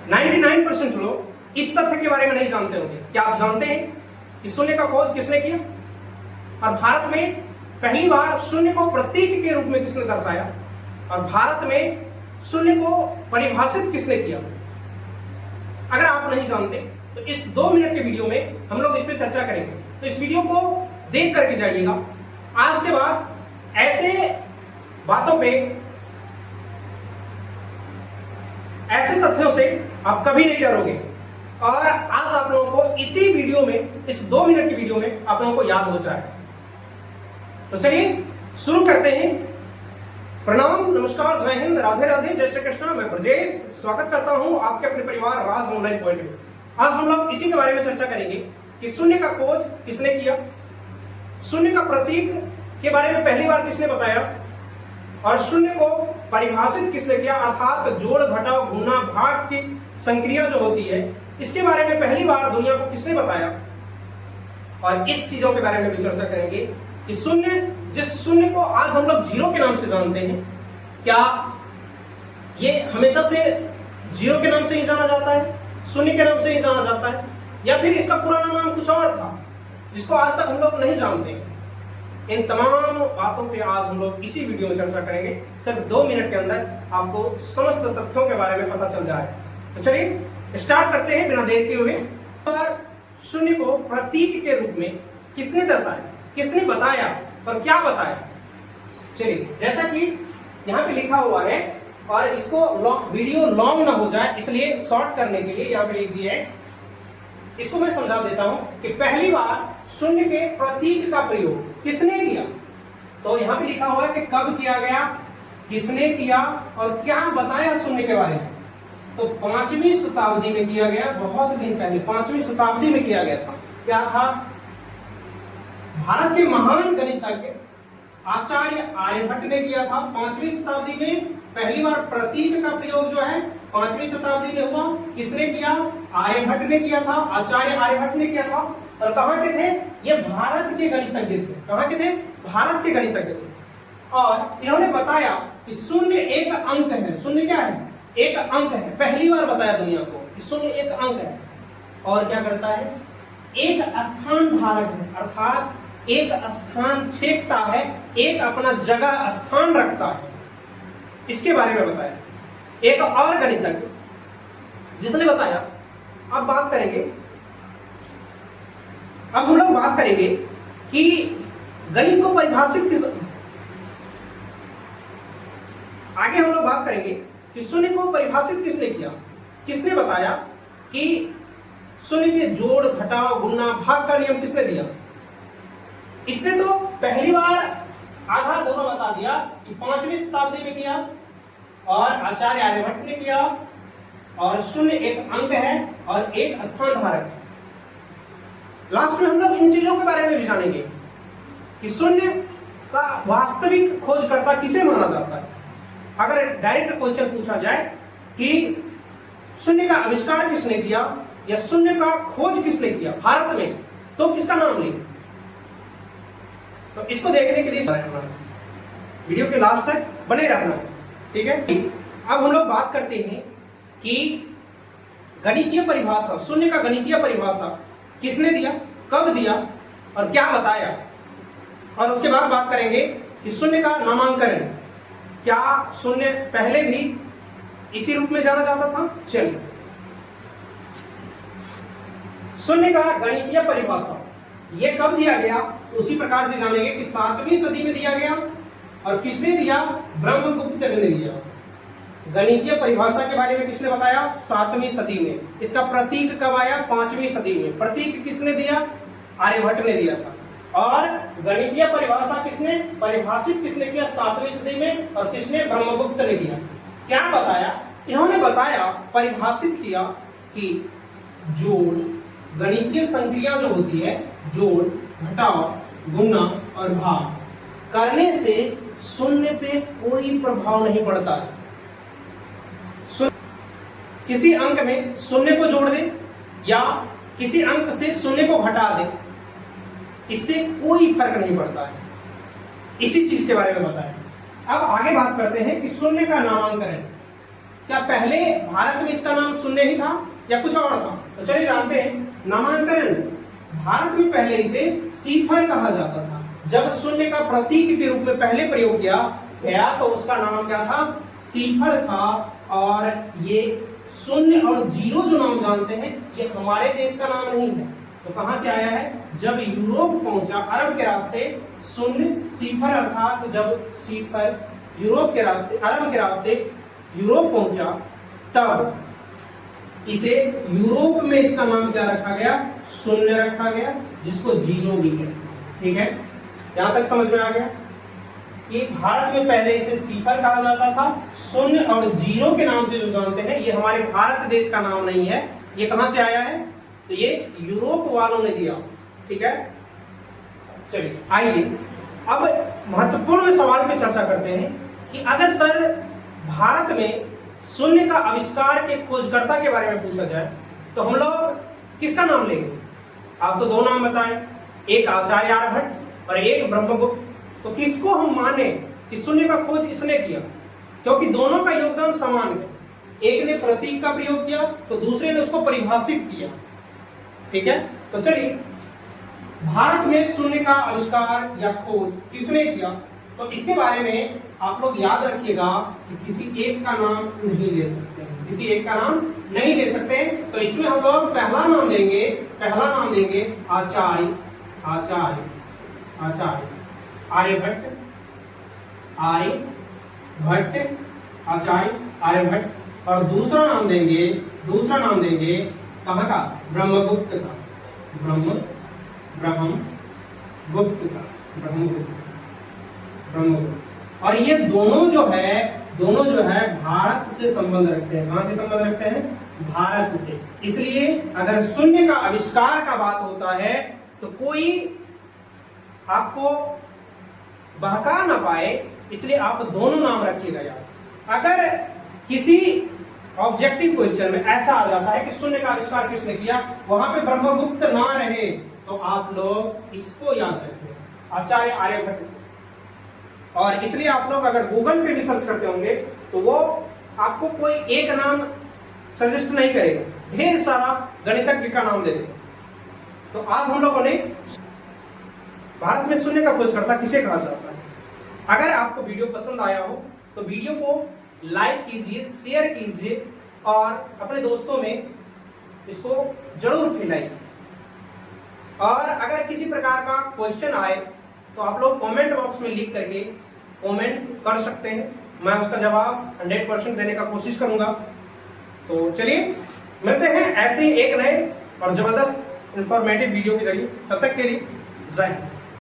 99% लोग इस तथ्य के बारे में नहीं जानते होंगे। क्या आप जानते हैं कि शून्य का खोज किसने किया और भारत में पहली बार शून्य को प्रतीक के रूप में किसने दर्शाया और भारत में शून्य को परिभाषित किसने किया? अगर आप नहीं जानते तो इस 2 मिनट के वीडियो में हम लोग इस पर चर्चा करेंगे। तो इस वीडियो को देख करके जाइएगा। आज के बाद ऐसे बातों पे, ऐसे तथ्यों से आप कभी नहीं डरोगे और आज आप लोगों को इसी वीडियो में, इस 2 मिनट की वीडियो में आप लोगों को याद हो जाए। तो चलिए शुरू करते हैं। प्रणाम, नमस्कार, जय हिंद, राधे राधे, जय श्री कृष्ण। मैं ब्रजेश स्वागत करता हूं आपके अपने परिवार राज ऑनलाइन पॉइंट में। आज हम लोग इसी के बारे में चर्चा करेंगे कि शून्य का खोज किसने किया, शून्य का प्रतीक के बारे में पहली बार किसने बताया और शून्य को परिभाषित किसने किया, अर्थात जोड़, घटाव, गुणा, भाग की संक्रिया जो होती है इसके बारे में पहली बार दुनिया को किसने बताया। और इस चीजों के बारे में भी चर्चा करेंगे कि शून्य, जिस शून्य को आज हम लोग जीरो के नाम से जानते हैं, क्या ये हमेशा से जीरो के नाम से ही जाना जाता है, शून्य के नाम से ही जाना जाता है, या फिर इसका पुराना नाम कुछ और था जिसको आज तक हम लोग नहीं जानते? इन तमाम बातों पे आज हम लोग इसी वीडियो में चर्चा करेंगे। सिर्फ 2 मिनट के अंदर आपको समस्त तथ्यों के बारे में पता चल जाए। तो चलिए स्टार्ट करते हैं बिना देर के हुए। और शून्य को प्रतीक के रूप में किसने दर्शाया, किसने बताया और क्या बताया? चलिए, जैसा कि यहाँ पे लिखा हुआ है और इसको वीडियो लॉन्ग ना हो जाए इसलिए शॉर्ट करने के लिए यहाँ पे लिख दिया है। इसको मैं समझा देता हूं कि पहली बार शून्य के प्रतीक का प्रयोग किसने किया। तो यहाँ पे लिखा हुआ है कि कब किया गया, किसने किया और क्या बताया शून्य के बारे में। तो 5वीं शताब्दी में किया गया, बहुत दिन पहले 5वीं शताब्दी में किया गया था। क्या था? भारत के महान गणितज्ञ आचार्य आर्यभट्ट ने किया था 5वीं शताब्दी में। पहली बार प्रतीक का प्रयोग जो है 5वीं शताब्दी में हुआ। किसने किया? आर्यभट्ट ने किया था, आचार्य आर्यभट्ट ने किया था। और कहां के थे ये? भारत के गणितज्ञ थे। कहां के थे? भारत के गणितज्ञ थे। और इन्होंने बताया कि शून्य एक अंक है। शून्य क्या है? एक अंक है। पहली बार बताया दुनिया को कि शून्य एक अंक है। और क्या करता है? एक स्थान धारक है, अर्थात एक स्थान छेदता है, एक अपना जगह स्थान रखता है। इसके बारे में बताया। एक और गणितज्ञ जिसने बताया, अब बात करेंगे, अब हम लोग बात करेंगे कि गणित को परिभाषित किस, आगे हम लोग बात करेंगे कि शून्य को परिभाषित किसने किया, किसने बताया कि शून्य के जोड़, घटाव, गुणा, भाग का नियम किसने दिया। इसने तो पहली बार आधा दोनों बता दिया कि 5वीं शताब्दी में किया और आचार्य आर्यभट्ट ने किया और शून्य एक अंक है और एक स्थान धारक है। लास्ट में हम लोग इन चीजों के बारे में भी जानेंगे कि शून्य का वास्तविक खोजकर्ता किसे माना जाता है। अगर डायरेक्ट क्वेश्चन पूछा जाए कि शून्य का आविष्कार किसने किया या शून्य का खोज किसने किया भारत में, तो किसका नाम लें? तो इसको देखने के लिए वीडियो के लास्ट तक बने रहना, ठीक है। अब हम लोग बात करते हैं कि गणितीय परिभाषा, शून्य का गणितीय परिभाषा किसने दिया, कब दिया और क्या बताया। और उसके बाद बात करेंगे कि शून्य का नामांकन, क्या शून्य पहले भी इसी रूप में जाना जाता था। चलिए, शून्य का गणितीय परिभाषा ये कब दिया गया, उसी प्रकार से जानेंगे कि 7वीं सदी में दिया गया। और किसने दिया? ब्रह्मगुप्त ने दिया। गणितीय परिभाषा के बारे में किसने बताया? 7वीं सदी में। इसका प्रतीक कब आया? 5वीं सदी में। प्रतीक किसने दिया? आर्यभट्ट ने दिया था। और गणितीय परिभाषा किसने परिभाषित किसने किया? 7वीं सदी में। और किसने? ब्रह्मगुप्त ने किया। क्या बताया? इन्होंने बताया, परिभाषित किया कि जोड़, गणितीय संक्रिया जो होती है, जोड़, घटाव, गुणा और भाग करने से शून्य पे कोई प्रभाव नहीं पड़ता। किसी अंक में शून्य को जोड़ दे या किसी अंक से शून्य को घटा दे, इससे कोई फर्क नहीं पड़ता है। इसी चीज के बारे में बताया। अब आगे बात करते हैं कि शून्य का नामांकन। क्या पहले भारत में इसका नाम शून्य ही था या कुछ और था? तो चलिए जानते हैं। नामांतरण, भारत में पहले इसे सिफर कहा जाता था। जब शून्य का प्रतीक के रूप में पहले प्रयोग किया गया तो उसका नाम क्या था? सिफर था। और ये शून्य और जीरो जो नाम जानते हैं ये हमारे देश का नाम नहीं है। तो कहां से आया है? जब यूरोप पहुंचा अरब के रास्ते, शून्य सिफर अर्थात जब सिफर यूरोप के रास्ते, अरब के रास्ते यूरोप पहुंचा तब इसे यूरोप में इसका नाम क्या रखा गया? शून्य रखा गया, जिसको जीरो भी कहते हैं। ठीक है, यहां तक समझ में आ गया कि भारत में पहले इसे सिफर कहा जाता था। शून्य और जीरो के नाम से जो जानते हैं ये हमारे भारत देश का नाम नहीं है। ये कहां से आया है? तो ये यूरोप वालों ने दिया। ठीक है, चलिए आइए अब महत्वपूर्ण सवाल पे चर्चा करते हैं कि अगर सर भारत में शून्य का आविष्कार के खोजकर्ता के बारे में पूछा जाए तो हम लोग किसका नाम लेंगे? आप तो दो नाम बताएं, एक आचार्य आर्यभट्ट और एक ब्रह्मगुप्त। तो किसको हम माने कि शून्य का खोज इसने किया? क्योंकि दोनों का योगदान समान है। एक ने प्रतीक का प्रयोग किया तो दूसरे ने उसको परिभाषित किया। ठीक है, तो चलिए भारत में शून्य का आविष्कार या खोज किसने किया तो इसके बारे में आप लोग याद रखिएगा कि किसी एक का नाम नहीं ले सकते हैं, किसी एक का नाम नहीं ले सकते। तो इसमें हम लोग पहला नाम देंगे आचार्य आर्यभट्ट, आचार्य आर्यभट्ट। और दूसरा नाम देंगे कहाँ का? ब्रह्मगुप्त का, ब्रह्मगुप्त। और ये दोनों जो है भारत से संबंध रखते हैं। कहां से संबंध रखते हैं? भारत से। इसलिए अगर शून्य का आविष्कार का बात होता है तो कोई आपको बहका ना पाए, इसलिए आप दोनों नाम रखिएगा यार। अगर किसी ऑब्जेक्टिव क्वेश्चन में ऐसा आ जाता है कि शून्य का आविष्कार किसने किया, वहां पे ब्रह्मगुप्त ना रहे तो आप लोग इसको याद रखें, आचार्य आर्यभट्ट। और इसलिए आप लोग अगर गूगल पे भी सर्च करते होंगे तो वो आपको कोई एक नाम सजेस्ट नहीं करेगा, ढेर सारा गणितज्ञ का नाम दे देगा। तो आज हम लोगों ने भारत में शून्य का खोजकर्ता किसे कहा जाता है। अगर आपको वीडियो पसंद आया हो तो वीडियो को लाइक कीजिए, शेयर कीजिए और अपने दोस्तों में इसको जरूर फैलाइए। और अगर किसी प्रकार का क्वेश्चन आए तो आप लोग कमेंट बॉक्स में लिख करके कमेंट कर सकते हैं, मैं उसका जवाब 100% देने का कोशिश करूंगा। तो चलिए मिलते हैं ऐसे ही एक नए और जबरदस्त इंफॉर्मेटिव वीडियो के जरिए। तब तक के लिए जय हिंद।